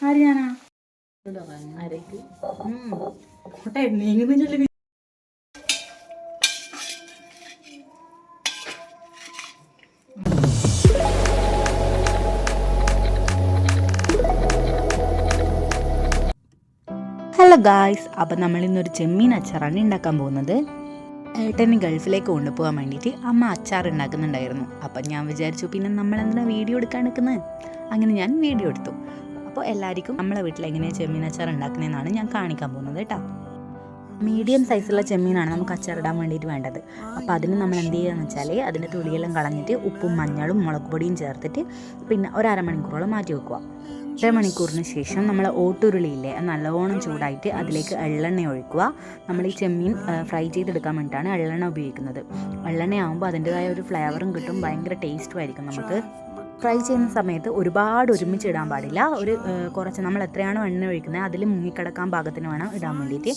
ആര് ഞാനാ ആരേക്ക് നീങ്ങുന്നില്ല. Hello guys, അപ്പം നമ്മളിന്നൊരു ചെമ്മീൻ അച്ചാറാണ് ഉണ്ടാക്കാൻ പോകുന്നത്. ഏട്ടന് ഗൾഫിലേക്ക് കൊണ്ടുപോകാൻ വേണ്ടിയിട്ട് അമ്മ അച്ചാർ ഉണ്ടാക്കുന്നുണ്ടായിരുന്നു. അപ്പം ഞാൻ വിചാരിച്ചു പിന്നെ നമ്മളെന്തിനാ വീഡിയോ എടുക്കാൻ എടുക്കുന്നത്. അങ്ങനെ ഞാൻ വീഡിയോ എടുത്തു. അപ്പോൾ എല്ലാവർക്കും നമ്മളെ വീട്ടിൽ എങ്ങനെയാണ് ചെമ്മീൻ അച്ചാർ ഉണ്ടാക്കുന്നതെന്നാണ് ഞാൻ കാണിക്കാൻ പോകുന്നത് കേട്ടോ. മീഡിയം സൈസുള്ള ചെമ്മീനാണ് നമുക്ക് അച്ചാറിടാൻ വേണ്ടിയിട്ട് വേണ്ടത്. അപ്പോൾ അതിന് നമ്മൾ എന്ത് ചെയ്യുകയെന്ന് വെച്ചാൽ അതിൻ്റെ തുളിയെല്ലാം കളഞ്ഞിട്ട് ഉപ്പും മഞ്ഞളും മുളക് പൊടിയും ചേർത്തിട്ട് പിന്നെ ഒരു അരമണിക്കൂറോളം മാറ്റി വെക്കുക. അരമണിക്കൂറിന് ശേഷം നമ്മൾ ഓട്ടുരുളിയില്ലേ നല്ലോണം ചൂടായിട്ട് അതിലേക്ക് എള്ളെണ്ണ ഒഴിക്കുക. നമ്മൾ ഈ ചെമ്മീൻ ഫ്രൈ ചെയ്തെടുക്കാൻ വേണ്ടിയിട്ടാണ് എള്ളെണ്ണ ഉപയോഗിക്കുന്നത്. എള്ളെണ്ണ ആകുമ്പോൾ അതിൻ്റെതായ ഒരു ഫ്ലേവറും കിട്ടും, ഭയങ്കര ടേസ്റ്റും ആയിരിക്കും. നമുക്ക് ഫ്രൈ ചെയ്യുന്ന സമയത്ത് ഒരുപാട് ഒരുമിച്ച് ഇടാൻ പാടില്ല. കുറച്ച് നമ്മൾ എത്രയാണോ എണ്ണ ഒഴിക്കുന്നത് അതിൽ മുങ്ങിക്കിടക്കാൻ പാകത്തിന് വേണം ഇടാൻ വേണ്ടിയിട്ട്.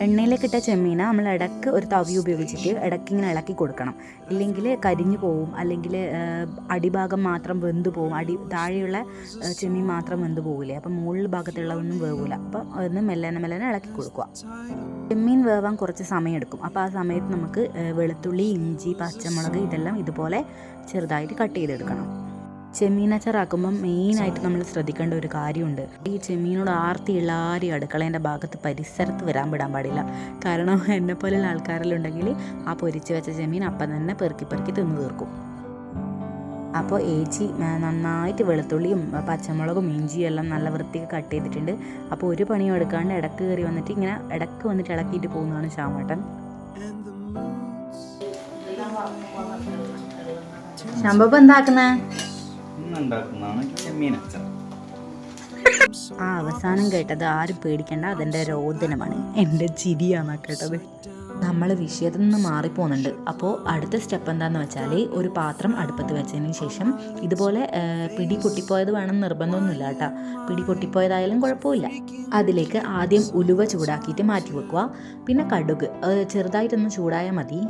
എണ്ണയിലേക്ക് ഇട്ട ചെമ്മീന നമ്മൾ ഇടയ്ക്ക് ഒരു തവി ഉപയോഗിച്ചിട്ട് ഇടയ്ക്ക് ഇങ്ങനെ ഇളക്കി കൊടുക്കണം. ഇല്ലെങ്കിൽ കരിഞ്ഞു പോവും, അല്ലെങ്കിൽ അടിഭാഗം മാത്രം വെന്ത് പോവും. താഴെയുള്ള ചെമ്മീൻ മാത്രം വെന്ത് പോകില്ലേ, അപ്പം മുകളിൽ ഭാഗത്തുള്ളതൊന്നും വേവില്ല. അപ്പം ഒന്ന് മെല്ലനെ ഇളക്കി കൊടുക്കുക. ചെമ്മീൻ വേവാൻ കുറച്ച് സമയമെടുക്കും. അപ്പോൾ ആ സമയത്ത് നമുക്ക് വെളുത്തുള്ളി, ഇഞ്ചി, പച്ചമുളക് ഇതെല്ലാം ഇതുപോലെ ചെറുതായിട്ട് കട്ട് ചെയ്തെടുക്കണം. ചെമ്മീൻ അച്ചാറാക്കുമ്പം മെയിനായിട്ട് നമ്മൾ ശ്രദ്ധിക്കേണ്ട ഒരു കാര്യമുണ്ട്. ഈ ചെമ്മീനോട് ആർത്തിയുള്ള ആരും അടുക്കളേൻ്റെ ഭാഗത്ത് പരിസരത്ത് വരാൻ വിടാൻ പാടില്ല. കാരണം എന്നെപ്പോലുള്ള ആൾക്കാരിലുണ്ടെങ്കിൽ ആ പൊരിച്ച് വെച്ച ചെമ്മീൻ അപ്പം തന്നെ പെറുക്കി തിന്നു തീർക്കും. അപ്പോൾ ഏച്ചി നന്നായിട്ട് വെളുത്തുള്ളിയും പച്ചമുളകും ഇഞ്ചിയും എല്ലാം നല്ല വൃത്തിക്ക് കട്ട് ചെയ്തിട്ടുണ്ട്. അപ്പോൾ ഒരു പണിയും എടുക്കാണ്ട് ഇടക്ക് കയറി വന്നിട്ട് ഇങ്ങനെ ഇടക്ക് വന്നിട്ട് ഇളക്കിയിട്ട് പോകുന്നതാണ് ശ്യാമേട്ടൻ. ശമ്പപ്പം എന്താക്കുന്നേ? ആ അവസാനം കേട്ടത് ആരും പേടിക്കേണ്ട, അതെൻ്റെ രോദനമാണ്, എൻ്റെ ചിരിയാണ് കേട്ടത്. നമ്മൾ വിഷയത്തിൽ നിന്ന് മാറിപ്പോകുന്നുണ്ട്. അപ്പോൾ അടുത്ത സ്റ്റെപ്പ് എന്താണെന്ന് വെച്ചാൽ ഒരു പാത്രം അടുപ്പത്ത് വെച്ചതിന് ശേഷം ഇതുപോലെ പിടി പൊട്ടിപ്പോയത് വേണം നിർബന്ധമൊന്നുമില്ല കേട്ടോ. പിടി പൊട്ടിപ്പോയതായാലും കുഴപ്പമില്ല. അതിലേക്ക് ആദ്യം ഉലുവ ചൂടാക്കിയിട്ട് മാറ്റി വെക്കുക. പിന്നെ കടുക് ചെറുതായിട്ടൊന്ന് ചൂടായാൽ മതി.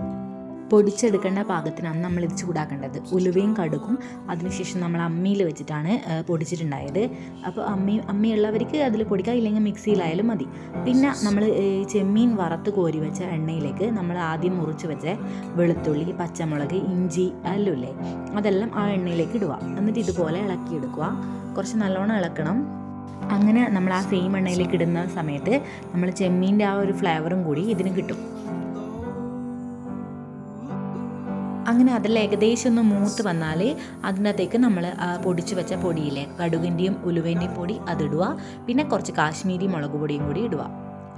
പൊടിച്ചെടുക്കേണ്ട പാകത്തിനാണ് നമ്മളിത് ചൂടാക്കേണ്ടത്. ഉലുവയും കടുകും അതിനുശേഷം നമ്മൾ അമ്മിയിൽ വെച്ചിട്ടാണ് പൊടിച്ചിട്ടുണ്ടായത്. അപ്പോൾ അമ്മിയുള്ളവർക്ക് അതിൽ പൊടിക്കുക, ഇല്ലെങ്കിൽ മിക്സിയിലായാലും മതി. പിന്നെ നമ്മൾ ചെമ്മീൻ വറുത്ത് കോരി വെച്ച എണ്ണയിലേക്ക് നമ്മൾ ആദ്യം മുറിച്ച് വെച്ച വെളുത്തുള്ളി, പച്ചമുളക്, ഇഞ്ചി എല്ലാം അതെല്ലാം ആ എണ്ണയിലേക്ക് ഇടുക. എന്നിട്ട് ഇതുപോലെ ഇളക്കിയെടുക്കുക. കുറച്ച് നല്ലോണം ഇളക്കണം. അങ്ങനെ നമ്മൾ ആ സെയിം എണ്ണയിലേക്ക് ഇടുന്ന സമയത്ത് നമ്മൾ ചെമ്മീൻ്റെ ആ ഒരു ഫ്ലേവറും കൂടി ഇതിന് കിട്ടും. അങ്ങനെ അതെല്ലാം ഏകദേശം ഒന്ന് മൂത്ത് വന്നാൽ അതിനകത്തേക്ക് നമ്മൾ പൊടിച്ച് വെച്ച പൊടിയില്ലേ, കടുകിൻ്റെയും ഉലുവേൻ്റെയും പൊടി അതിടുക. പിന്നെ കുറച്ച് കാശ്മീരി മുളക് പൊടിയും കൂടി ഇടുക.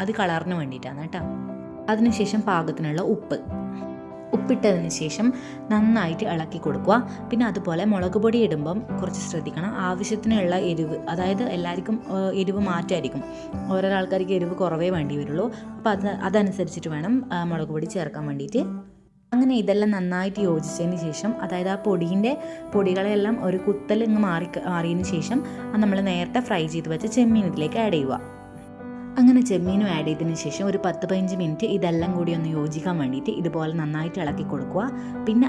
അത് കളറിന് വേണ്ടിയിട്ടാണ് കേട്ടോ. അതിനുശേഷം പാകത്തിനുള്ള ഉപ്പിട്ടതിന് ശേഷം നന്നായിട്ട് ഇളക്കി കൊടുക്കുക. പിന്നെ അതുപോലെ മുളക് പൊടി ഇടുമ്പം കുറച്ച് ശ്രദ്ധിക്കണം, ആവശ്യത്തിനുള്ള എരിവ്. അതായത് എല്ലാവർക്കും എരിവ് മാറ്റമായിരിക്കും. ഓരോ ആൾക്കാർക്ക് എരിവ് കുറവേ വേണ്ടി വരുള്ളൂ. അപ്പോൾ അതനുസരിച്ചിട്ട് വേണം മുളക് പൊടി ചേർക്കാൻ വേണ്ടിയിട്ട്. അങ്ങനെ ഇതെല്ലാം നന്നായിട്ട് യോജിച്ചതിന് ശേഷം, അതായത് ആ പൊടികളെല്ലാം ഒരു കുത്തലിങ്ങ് മാറിയതിന് ശേഷം നമ്മൾ നേരത്തെ ഫ്രൈ ചെയ്ത് വെച്ച ചെമ്മീൻ ഇതിലേക്ക് ആഡ് ചെയ്യുക. അങ്ങനെ ചെമ്മീനും ആഡ് ചെയ്തതിന് ശേഷം ഒരു 10-15 മിനിറ്റ് ഇതെല്ലാം കൂടി ഒന്ന് യോജിക്കാൻ വേണ്ടിയിട്ട് ഇതുപോലെ നന്നായിട്ട് ഇളക്കി കൊടുക്കുക. പിന്നെ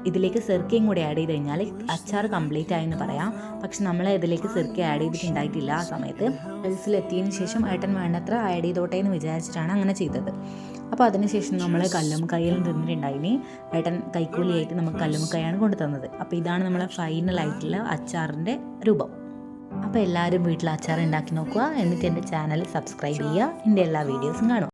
ഇതിലേക്ക് സെർക്കയും കൂടി ആഡ് ചെയ്ത് കഴിഞ്ഞാൽ അച്ചാർ കംപ്ലീറ്റ് ആയെന്ന് പറയാം. പക്ഷെ നമ്മൾ ഇതിലേക്ക് സെർക്ക ആഡ് ചെയ്തിട്ടുണ്ടായിട്ടില്ല. ആ സമയത്ത് ഗൾഫിലെത്തിയതിന് ശേഷം ഏട്ടൻ വേണ്ടത്ര ആഡ് ചെയ്തോട്ടെ എന്ന് വിചാരിച്ചിട്ടാണ് അങ്ങനെ ചെയ്തത്. അപ്പോൾ അതിനുശേഷം നമ്മൾ കല്ലുമ്മക്കായെല്ലാം തിന്നിട്ടുണ്ടായിനി. ഏട്ടൻ കൈക്കൂലിയായിട്ട് നമുക്ക് കല്ലുമ്മക്കായാണ് കൊണ്ടു തന്നത്. അപ്പോൾ ഇതാണ് നമ്മളെ ഫൈനലായിട്ടുള്ള അച്ചാറിൻ്റെ രൂപം. അപ്പോൾ എല്ലാവരും വീട്ടിൽ അച്ചാർ ഉണ്ടാക്കി നോക്കുക. എന്നിട്ട് എൻ്റെ ചാനൽ സബ്സ്ക്രൈബ് ചെയ്യുക. എൻ്റെ എല്ലാ വീഡിയോസും കാണുക.